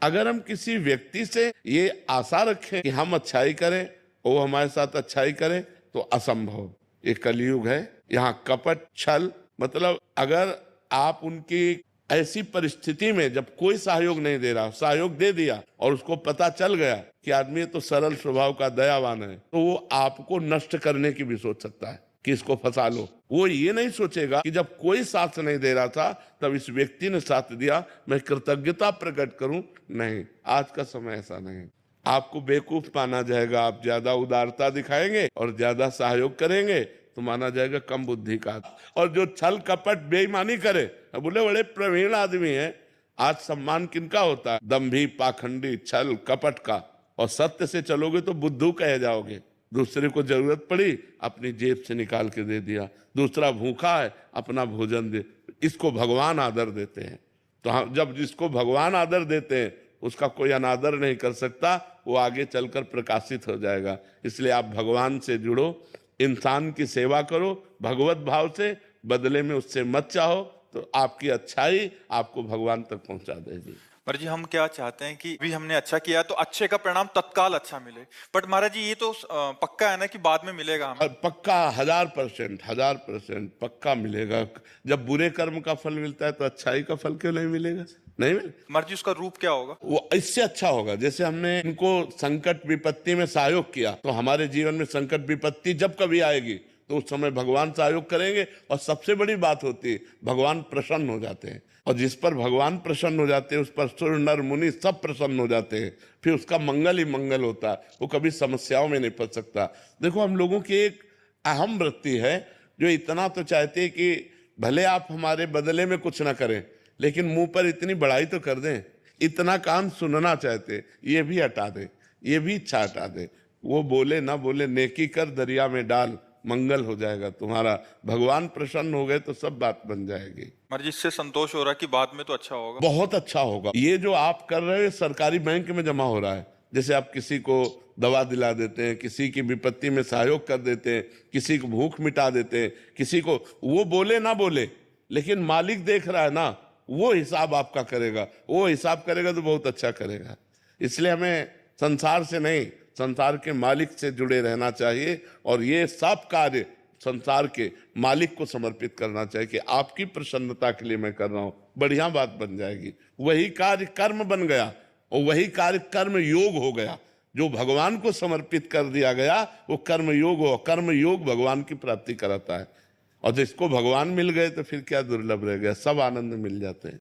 अगर हम किसी व्यक्ति से ये आशा रखें कि हम अच्छाई करें, वो हमारे साथ अच्छाई करे, तो असंभव। ये कलयुग है, यहाँ कपट छल, मतलब अगर आप उनकी ऐसी परिस्थिति में जब कोई सहयोग नहीं दे रहा, सहयोग दे दिया और उसको पता चल गया कि आदमी तो सरल स्वभाव का दयावान है, तो वो आपको नष्ट करने की भी सोच सकता है कि इसको फंसा लो। वो ये नहीं सोचेगा कि जब कोई साथ नहीं दे रहा था तब इस व्यक्ति ने साथ दिया, मैं कृतज्ञता प्रकट करूं। नहीं, आज का समय ऐसा नहीं। आपको बेवकूफ माना जाएगा, आप ज्यादा उदारता दिखाएंगे और ज्यादा सहयोग करेंगे तो माना जाएगा कम बुद्धि का। और जो छल कपट बेईमानी करे, बोले बड़े प्रवीण आदमी है। आज सम्मान किनका होता है? दंभी, पाखंडी, छल कपट का। और सत्य से चलोगे तो बुद्धू कहे जाओगे। दूसरे को जरूरत पड़ी, अपनी जेब से निकाल के दे दिया। दूसरा भूखा है, अपना भोजन दे। इसको भगवान आदर देते हैं। तो हम जब जिसको भगवान आदर देते हैं उसका कोई अनादर नहीं कर सकता, वो आगे चलकर प्रकाशित हो जाएगा। इसलिए आप भगवान से जुड़ो, इंसान की सेवा करो भगवत भाव से, बदले में उससे मत चाहो, तो आपकी अच्छाई आपको भगवान तक पहुंचा देगी। पर जी हम क्या चाहते हैं कि भी हमने अच्छा किया तो अच्छे का परिणाम तत्काल अच्छा मिले, बट महाराज जी ये तो पक्का है ना कि बाद में मिलेगा हमें? पक्का 1000% पक्का मिलेगा। जब बुरे कर्म का फल मिलता है तो अच्छाई का फल क्यों नहीं मिलेगा? नहीं मिले। महाराज जी उसका रूप क्या होगा? वो इससे अच्छा होगा, जैसे हमने इनको संकट विपत्ति में सहयोग किया, तो हमारे जीवन में संकट विपत्ति जब कभी आएगी तो उस समय भगवान सहयोग करेंगे। और सबसे बड़ी बात होती है, भगवान प्रसन्न हो जाते हैं। और जिस पर भगवान प्रसन्न हो जाते हैं उस पर सुर नर मुनि सब प्रसन्न हो जाते हैं। फिर उसका मंगल ही मंगल होता है, वो कभी समस्याओं में नहीं फंस सकता। देखो, हम लोगों की एक अहम वृत्ति है जो इतना तो चाहते हैं कि भले आप हमारे बदले में कुछ ना करें, लेकिन मुंह पर इतनी बड़ाई तो कर दें। इतना कान सुनना चाहते, ये भी हटा दे, ये भी इच्छा हटा दे। वो बोले ना बोले, नेकी कर दरिया में डाल, मंगल हो जाएगा तुम्हारा। भगवान प्रसन्न हो गए तो सब बात बन जाएगी। महाराज जी इससे संतोष हो रहा है कि बाद में तो अच्छा होगा? बहुत अच्छा होगा। ये जो आप कर रहे हो सरकारी बैंक में जमा हो रहा है। जैसे आप किसी को दवा दिला देते हैं, किसी की विपत्ति में सहयोग कर देते हैं, किसी को भूख मिटा देते हैं, किसी को, वो बोले ना बोले लेकिन मालिक देख रहा है ना, वो हिसाब आपका करेगा। वो हिसाब करेगा तो बहुत अच्छा करेगा। इसलिए हमें संसार से नहीं, संसार के मालिक से जुड़े रहना चाहिए। और ये सब कार्य संसार के मालिक को समर्पित करना चाहिए कि आपकी प्रसन्नता के लिए मैं कर रहा हूं, बढ़िया बात बन जाएगी। वही कार्य कर्म बन गया और वही कार्य कर्म योग हो गया। जो भगवान को समर्पित कर दिया गया वो कर्म योग हो। कर्म योग भगवान की प्राप्ति कराता है। और जिसको भगवान मिल गए तो फिर क्या दुर्लभ रह गया, सब आनंद मिल जाते हैं।